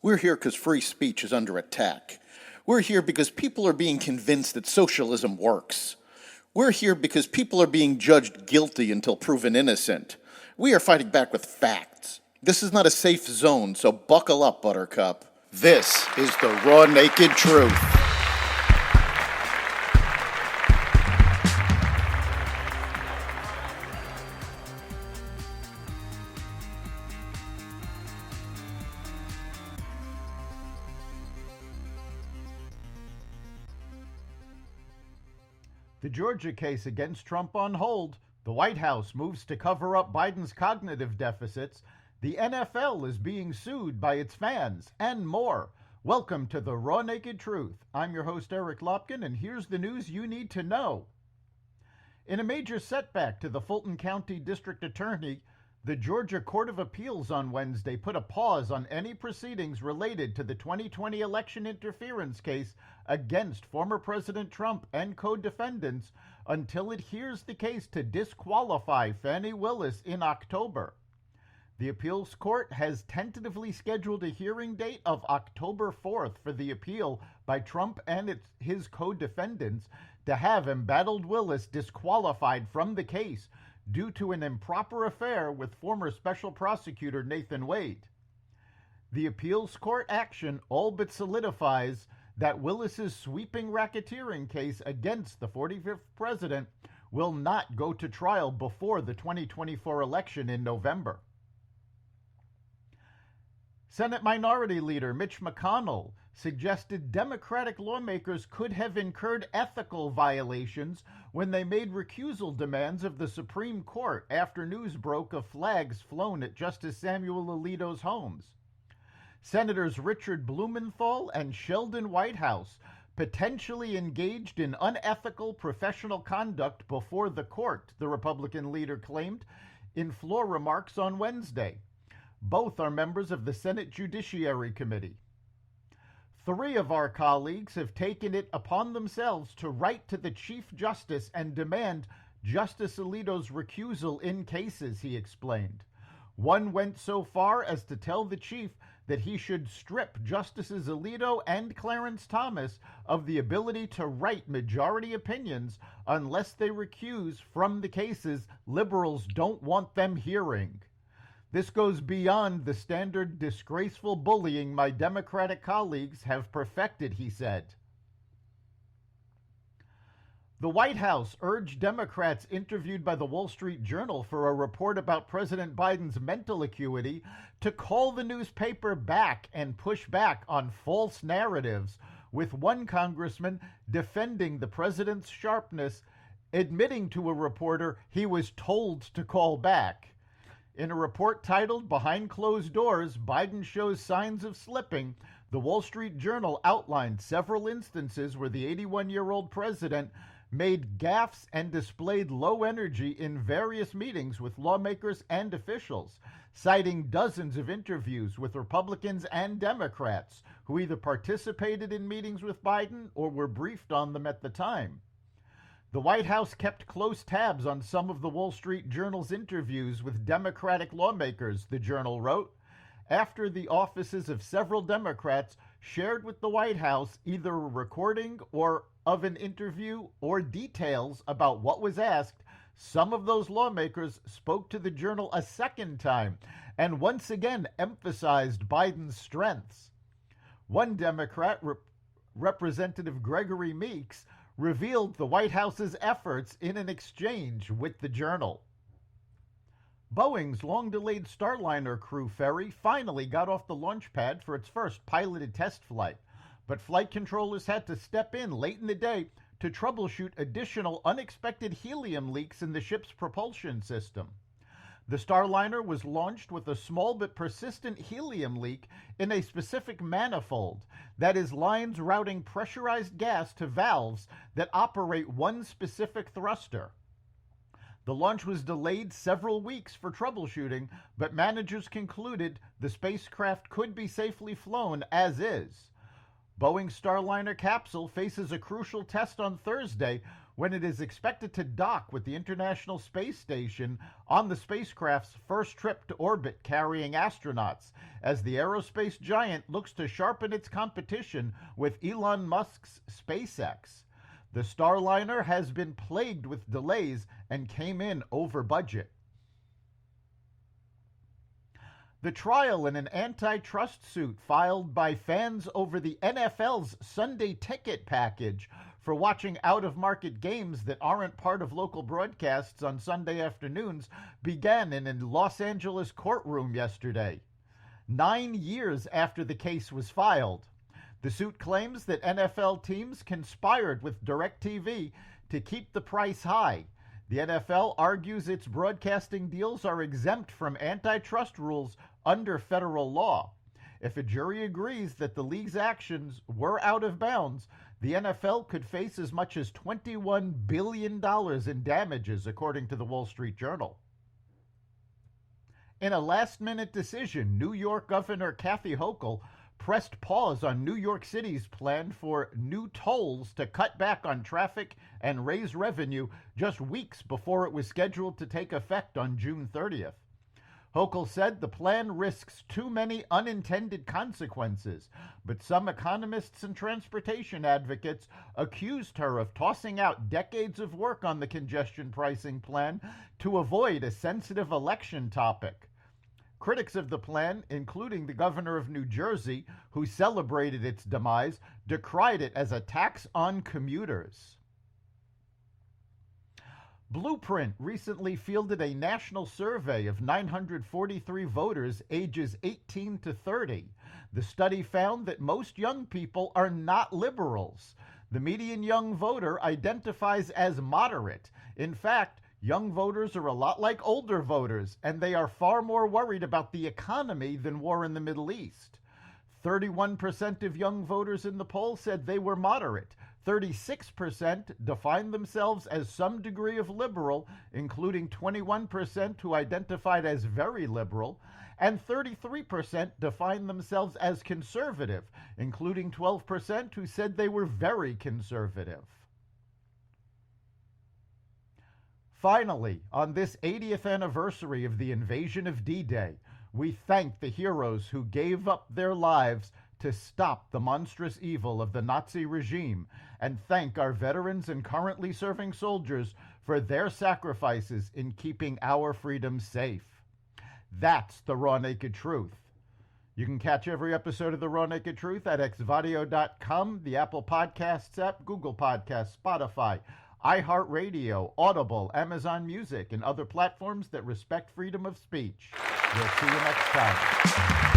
We're here because free speech is under attack. We're here because people are being convinced that socialism works. We're here because people are being judged guilty until proven innocent. We are fighting back with facts. This is not a safe zone, so buckle up, Buttercup. This is the raw, naked truth. The Georgia case against Trump on hold. The White House moves to cover up Biden's cognitive deficits. The NFL is being sued by its fans, and more. Welcome to the Raw Naked Truth. I'm your host, Eric Lopkin, and here's the news you need to know. In a major setback to the Fulton County District Attorney, the Georgia Court of Appeals on Wednesday put a pause on any proceedings related to the 2020 election interference case against former President Trump and co-defendants until it hears the case to disqualify Fani Willis in October. The appeals court has tentatively scheduled a hearing date of October 4th for the appeal by Trump and his co-defendants to have embattled Willis disqualified from the case due to an improper affair with former special prosecutor Nathan Wade. The appeals court action all but solidifies that Willis's sweeping racketeering case against the 45th president will not go to trial before the 2024 election in November. Senate Minority Leader Mitch McConnell suggested Democratic lawmakers could have incurred ethical violations when they made recusal demands of the Supreme Court after news broke of flags flown at Justice Samuel Alito's homes. Senators Richard Blumenthal and Sheldon Whitehouse potentially engaged in unethical professional conduct before the court, the Republican leader claimed in floor remarks on Wednesday. Both are members of the Senate Judiciary Committee. 3 of our colleagues have taken it upon themselves to write to the Chief Justice and demand Justice Alito's recusal in cases, he explained. One went so far as to tell the chief that he should strip Justices Alito and Clarence Thomas of the ability to write majority opinions unless they recuse from the cases liberals don't want them hearing. This goes beyond the standard disgraceful bullying my Democratic colleagues have perfected, he said. The White House urged Democrats interviewed by the Wall Street Journal for a report about President Biden's mental acuity to call the newspaper back and push back on false narratives, with one congressman defending the president's sharpness, admitting to a reporter he was told to call back. In a report titled Behind Closed Doors, Biden Shows Signs of Slipping, the Wall Street Journal outlined several instances where the 81-year-old president made gaffes and displayed low energy in various meetings with lawmakers and officials, citing dozens of interviews with Republicans and Democrats who either participated in meetings with Biden or were briefed on them at the time. The White House kept close tabs on some of the Wall Street Journal's interviews with Democratic lawmakers, the Journal wrote, after the offices of several Democrats shared with the White House either a recording or of an interview or details about what was asked. Some of those lawmakers spoke to the Journal a second time and once again emphasized Biden's strengths. One Democrat, Representative Gregory Meeks, revealed the White House's efforts in an exchange with the Journal. Boeing's long-delayed Starliner crew ferry finally got off the launch pad for its first piloted test flight, but flight controllers had to step in late in the day to troubleshoot additional unexpected helium leaks in the ship's propulsion system. The Starliner was launched with a small but persistent helium leak in a specific manifold, that is, lines routing pressurized gas to valves that operate one specific thruster. The launch was delayed several weeks for troubleshooting, but managers concluded the spacecraft could be safely flown as is. Boeing's Starliner capsule faces a crucial test on Thursday when it is expected to dock with the International Space Station on the spacecraft's first trip to orbit carrying astronauts, as the aerospace giant looks to sharpen its competition with Elon Musk's SpaceX. The Starliner has been plagued with delays and came in over budget. The trial in an antitrust suit filed by fans over the NFL's Sunday ticket package for watching out-of-market games that aren't part of local broadcasts on Sunday afternoons began in a Los Angeles courtroom yesterday, 9 years after the case was filed. The suit claims that NFL teams conspired with DirecTV to keep the price high. The NFL argues its broadcasting deals are exempt from antitrust rules under federal law. If a jury agrees that the league's actions were out of bounds, the NFL could face as much as $21 billion in damages, according to the Wall Street Journal. In a last-minute decision, New York Governor Kathy Hochul pressed pause on New York City's plan for new tolls to cut back on traffic and raise revenue just weeks before it was scheduled to take effect on June 30th. Hochul said the plan risks too many unintended consequences, but some economists and transportation advocates accused her of tossing out decades of work on the congestion pricing plan to avoid a sensitive election topic. Critics of the plan, including the governor of New Jersey, who celebrated its demise, decried it as a tax on commuters. Blueprint recently fielded a national survey of 943 voters ages 18 to 30. The study found that most young people are not liberals. The median young voter identifies as moderate. In fact, young voters are a lot like older voters, and they are far more worried about the economy than war in the Middle East. 31% of young voters in the poll said they were moderate. 36% defined themselves as some degree of liberal, including 21% who identified as very liberal, and 33% defined themselves as conservative, including 12% who said they were very conservative. Finally, on this 80th anniversary of the invasion of D-Day, we thank the heroes who gave up their lives to stop the monstrous evil of the Nazi regime, and thank our veterans and currently serving soldiers for their sacrifices in keeping our freedom safe. That's the Raw Naked Truth. You can catch every episode of the Raw Naked Truth at xvadio.com, the Apple Podcasts app, Google Podcasts, Spotify, iHeartRadio, Audible, Amazon Music, and other platforms that respect freedom of speech. We'll see you next time.